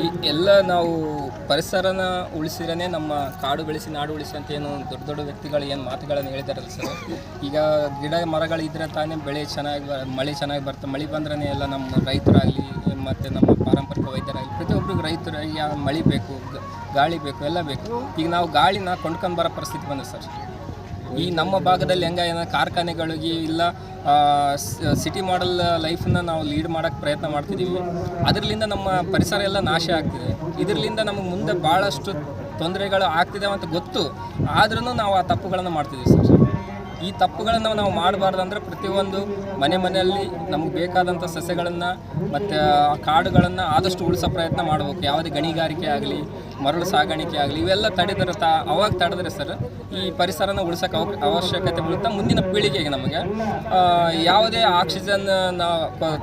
ಈ ಎಲ್ಲ ನಾವು ಪರಿಸರನ ಉಳಿಸಿದ್ರೆ ನಮ್ಮ ಕಾಡು ಬೆಳೆಸಿ ನಾಡು ಉಳಿಸಿ ಅಂತ ಏನು ದೊಡ್ಡ ದೊಡ್ಡ ವ್ಯಕ್ತಿಗಳು ಏನು ಮಾತುಗಳನ್ನು ಹೇಳಿದಾರಲ್ಲ ಸರ್. ಈಗ ಗಿಡ ಮರಗಳಿದ್ರೆ ತಾನೇ ಬೆಳೆ ಚೆನ್ನಾಗಿ ಮಳೆ ಚೆನ್ನಾಗಿ ಬರ್ತದೆ. ಮಳೆ ಬಂದ್ರೆ ಎಲ್ಲ ನಮ್ಮ ರೈತರಾಗಲಿ ಮತ್ತು ನಮ್ಮ ಪಾರಂಪರಿಕ ವೈದ್ಯರಾಗಲಿ ಪ್ರತಿಯೊಬ್ಬರಿಗೂ ರೈತರಿಗೆ ಮಳೆ ಬೇಕು, ಗಾಳಿ ಬೇಕು, ಎಲ್ಲ ಬೇಕು. ಈಗ ನಾವು ಗಾಳಿನ ಕೊಂಡ್ಕೊಂಡು ಬರೋ ಪರಿಸ್ಥಿತಿ ಬಂದಿದೆ ಸರ್. ಈ ನಮ್ಮ ಭಾಗದಲ್ಲಿ ಹೆಂಗ ಕಾರ್ಖಾನೆಗಳಿಗೆ ಇಲ್ಲ ಸಿಟಿ ಮಾಡೆಲ್ ಲೈಫನ್ನ ನಾವು ಲೀಡ್ ಮಾಡೋಕ್ಕೆ ಪ್ರಯತ್ನ ಮಾಡ್ತಿದ್ದೀವಿ. ಅದರಿಂದ ನಮ್ಮ ಪರಿಸರ ಎಲ್ಲ ನಾಶ ಆಗ್ತಿದೆ. ಇದರಿಂದ ನಮಗೆ ಮುಂದೆ ಭಾಳಷ್ಟು ತೊಂದರೆಗಳು ಆಗ್ತಿದ್ದಾವೆ ಅಂತ ಗೊತ್ತು, ಆದ್ರೂ ನಾವು ಆ ತಪ್ಪುಗಳನ್ನು ಮಾಡ್ತಿದ್ದೀವಿ ಸರ್. ಈ ತಪ್ಪುಗಳನ್ನು ನಾವು ಮಾಡಬಾರ್ದು ಅಂದರೆ ಪ್ರತಿಯೊಂದು ಮನೆಯಲ್ಲಿ ನಮಗೆ ಬೇಕಾದಂಥ ಸಸ್ಯಗಳನ್ನು ಮತ್ತು ಕಾಡುಗಳನ್ನು ಆದಷ್ಟು ಉಳಿಸೋ ಪ್ರಯತ್ನ ಮಾಡಬೇಕು. ಯಾವುದೇ ಗಣಿಗಾರಿಕೆ ಆಗಲಿ, ಮರಳು ಸಾಗಾಣಿಕೆ ಆಗಲಿ, ಇವೆಲ್ಲ ಅವಾಗ ತಡೆದ್ರೆ ಸರ್ ಈ ಪರಿಸರನ ಉಳಿಸೋಕೆ ಅವಶ್ಯಕತೆ ಬೀಳುತ್ತೆ. ಮುಂದಿನ ಪೀಳಿಗೆಗೆ ನಮಗೆ ಯಾವುದೇ ಆಕ್ಸಿಜನ್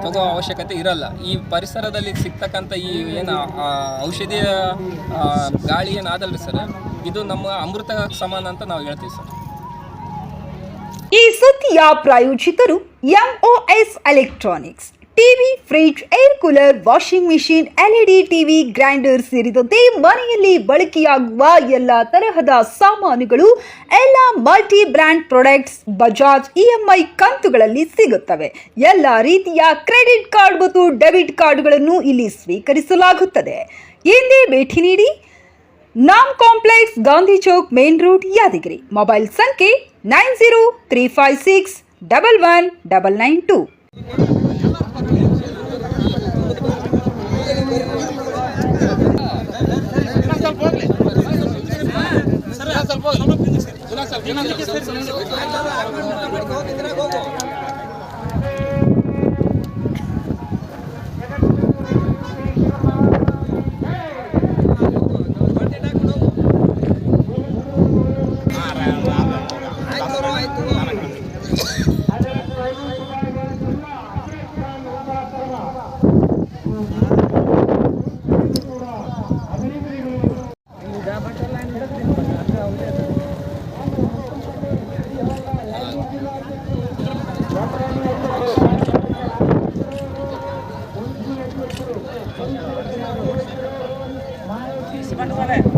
ತಗೋ ಅವಶ್ಯಕತೆ ಇರಲ್ಲ. ಈ ಪರಿಸರದಲ್ಲಿ ಸಿಗ್ತಕ್ಕಂಥ ಈ ಏನು ಔಷಧೀಯ ಗಾಳಿ ಏನಾದಲ್ರಿ ಸರ್, ಇದು ನಮ್ಮ ಅಮೃತ ಸಮಾನ ಅಂತ ನಾವು ಹೇಳ್ತೀವಿ ಸರ್. ಈ ಸುದ್ದಿಯ ಪ್ರಾಯೋಜಕರು MOS electronics. TV, fridge, air cooler, washing machine, LED TV, grinder ಸೇರಿದಂತೆ ಮನೆಯಲ್ಲಿ ಬಳಕೆಯಾಗುವ ಎಲ್ಲ ತರಹದ ಸಾಮಾನುಗಳು, ಎಲ್ಲ multi brand products Bajaj EMI ಕಂತುಗಳಲ್ಲಿ ಸಿಗುತ್ತವೆ. ಎಲ್ಲ ರೀತಿಯ ಕ್ರೆಡಿಟ್ ಕಾರ್ಡ್ ಮತ್ತು ಡೆಬಿಟ್ ಕಾರ್ಡ್ಗಳನ್ನು ಇಲ್ಲಿ ಸ್ವೀಕರಿಸಲಾಗುತ್ತದೆ. ಹಿಂದೆ ಭೇಟಿ ನೀಡಿ. नाम कॉम्प्लेक्स, गांधी चौक, मेन रोड, यादगिरी. मोबाइल संख्ये 9035611992. Vale.